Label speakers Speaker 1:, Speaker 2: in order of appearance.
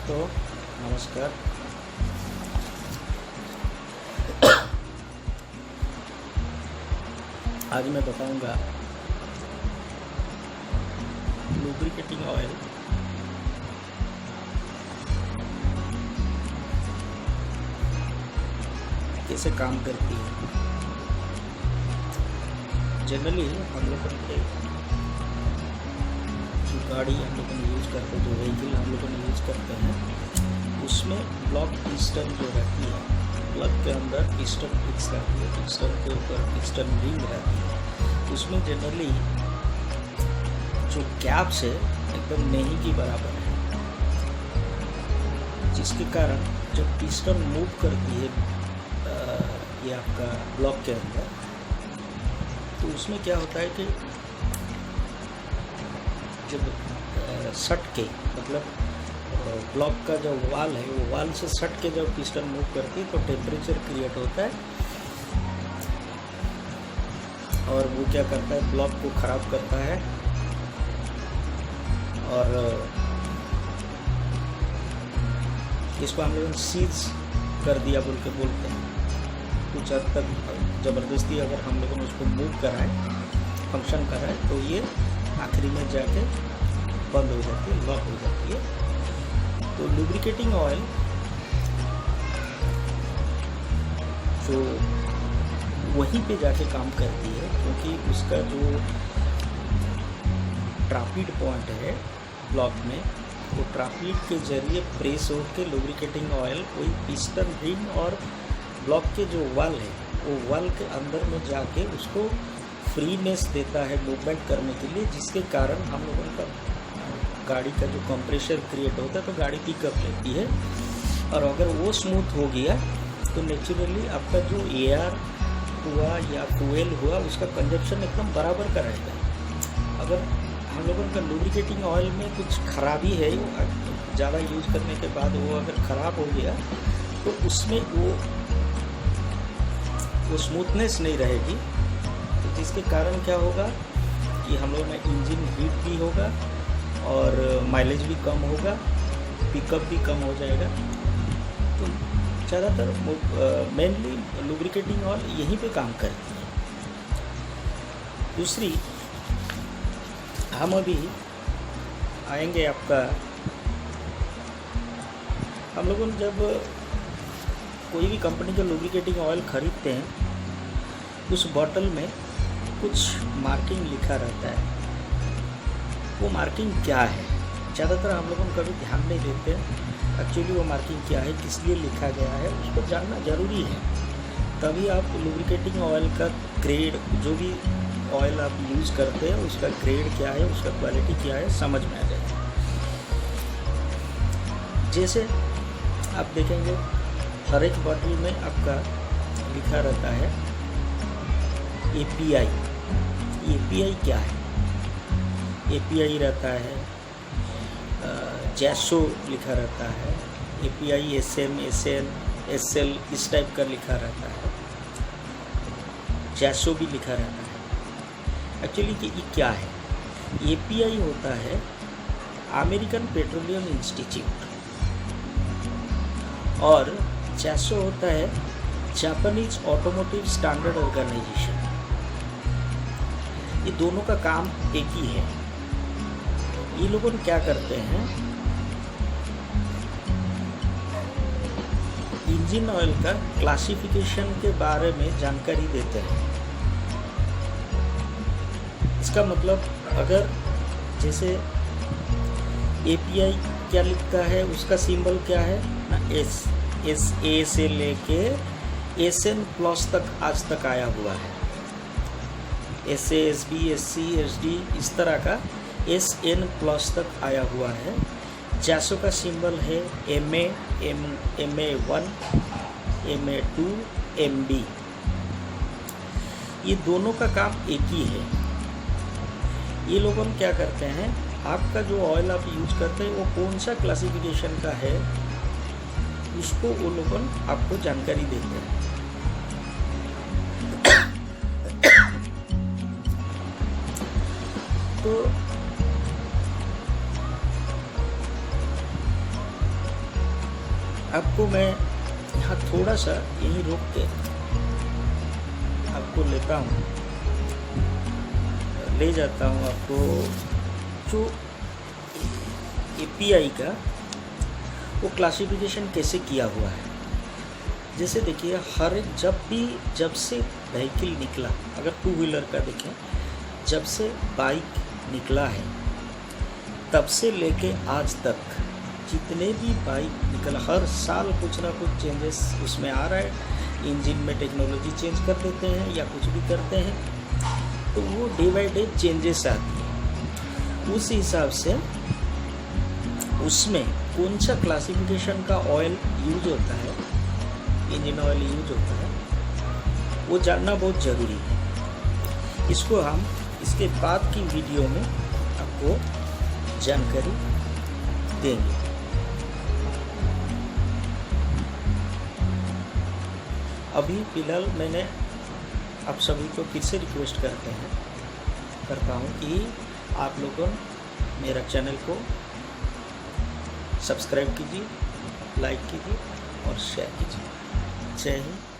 Speaker 1: दोस्तों नमस्कार। आज मैं बताऊंगा लुब्रिकेटिंग ऑयल कैसे काम करती है। जनरली हम लोग जो गाड़ी हम लोग यूज़ करते हैं, जो व्हीकल हम लोग यूज़ करते हैं, उसमें ब्लॉक पिस्टन जो रहती है, प्लग के अंदर पिस्टन फिक्स रहती है, पिस्टन के ऊपर पिस्टन रिंग रहती है। उसमें जनरली जो गैप्स है एकदम नहीं की बराबर है, जिसके कारण जब पिस्टन मूव करती है ये आपका ब्लॉक के अंदर, तो उसमें क्या होता है कि जब सट के मतलब ब्लॉक का जो वाल है वो वाल से सट के जब पिस्टन मूव करती है तो टेम्परेचर क्रिएट होता है और वो क्या करता है, ब्लॉक को ख़राब करता है और इसको हम लोग सीज कर दिया बोल के बोलते हैं। कुछ हद तक ज़बरदस्ती अगर हम लोगों ने उसको मूव कराए, फंक्शन कराए, तो ये आखिरी में जाके बंद हो जाती है, लॉक हो जाती है। तो लुब्रिकेटिंग ऑयल जो वहीं पे जाके काम करती है, क्योंकि उसका जो ट्राफिड पॉइंट है ब्लॉक में, वो ट्राफिड के जरिए प्रेस होकर लुब्रिकेटिंग ऑयल वही पिस्टन रिंग और ब्लॉक के जो वाल है वो वाल के अंदर में जाके उसको फ्रीनेस देता है मूवमेंट करने के लिए, जिसके कारण हम लोगों का गाड़ी का जो कंप्रेशर क्रिएट होता है तो गाड़ी पिकअप लेती है। और अगर वो स्मूथ हो गया तो नेचुरली आपका जो एयर हुआ या फ्यूल हुआ उसका कंजप्शन एकदम बराबर का रहेगा। अगर हम लोगों का लुब्रिकेटिंग ऑयल में कुछ खराबी है, ज़्यादा यूज़ करने के बाद वो अगर ख़राब हो गया तो उसमें वो स्मूथनेस नहीं रहेगी, तो जिसके कारण क्या होगा कि हम लोगों में इंजन हीट भी होगा और माइलेज भी कम होगा, पिकअप भी कम हो जाएगा। तो ज़्यादातर मेनली लुब्रिकेटिंग ऑयल यहीं पे काम करती है। दूसरी, हम अभी आएंगे आपका, हम लोगों ने जब कोई भी कंपनी का लुब्रिकेटिंग ऑयल ख़रीदते हैं, उस बॉटल में कुछ मार्किंग लिखा रहता है। वो मार्किंग क्या है ज़्यादातर हम लोगों को कभी ध्यान नहीं देते हैं। एक्चुअली वो मार्किंग क्या है, किस लिए लिखा गया है, उसको जानना ज़रूरी है। तभी आप लुब्रिकेटिंग ऑयल का ग्रेड, जो भी ऑयल आप यूज़ करते हैं उसका ग्रेड क्या है, उसका क्वालिटी क्या है, समझ में आ जाएगा। जैसे आप देखेंगे हर एक बॉटल में आपका लिखा रहता है API। API क्या है? API रहता है, जैसो लिखा रहता है, API SM SN SL इस टाइप का लिखा रहता है, जैसो भी लिखा रहता है। एक्चुअली कि ये क्या है? API होता है अमेरिकन पेट्रोलियम इंस्टीट्यूट और जैसो होता है जापानीज ऑटोमोटिव स्टैंडर्ड ऑर्गेनाइजेशन। ये दोनों का काम एक ही है। ये लोगों क्या करते हैं, इंजन ऑयल का क्लासिफिकेशन के बारे में जानकारी देते हैं। इसका मतलब अगर जैसे API क्या लिखता है, उसका सिंबल क्या है ना, SA से लेके SN प्लस तक आज तक आया हुआ है। SA SB SC SD इस तरह का SN प्लस तक आया हुआ है। जैसो का सिंबल है MA MA1 MA2 MB। ये दोनों का काम एक ही है। ये लोगों क्या करते हैं, आपका जो ऑयल आप यूज करते हैं वो कौन सा क्लासिफिकेशन का है, उसको वो लोग आपको जानकारी देते हैं। तो आपको मैं यहाँ थोड़ा सा यहीं रोक के आपको लेता हूँ, ले जाता हूँ आपको जो API का वो क्लासिफिकेशन कैसे किया हुआ है। जैसे देखिए हर एक जब से व्हीकल निकला, अगर 2 व्हीलर का देखें, जब से बाइक निकला है तब से लेके आज तक जितने भी बाइक निकला, हर साल कुछ ना कुछ चेंजेस उसमें आ रहा है। इंजन में टेक्नोलॉजी चेंज कर देते हैं या कुछ भी करते हैं, तो वो डे बाई डे चेंजेस आती है। उस हिसाब से उसमें कौन सा क्लासिफिकेशन का ऑयल यूज होता है, इंजन ऑयल यूज होता है, वो जानना बहुत ज़रूरी है। इसको हम इसके बाद की वीडियो में आपको जानकारी देंगे। अभी फ़िलहाल मैंने आप सभी को फिर से रिक्वेस्ट करता हूँ कि आप लोगों मेरा चैनल को सब्सक्राइब कीजिए, लाइक कीजिए और शेयर कीजिए। जय हिंद।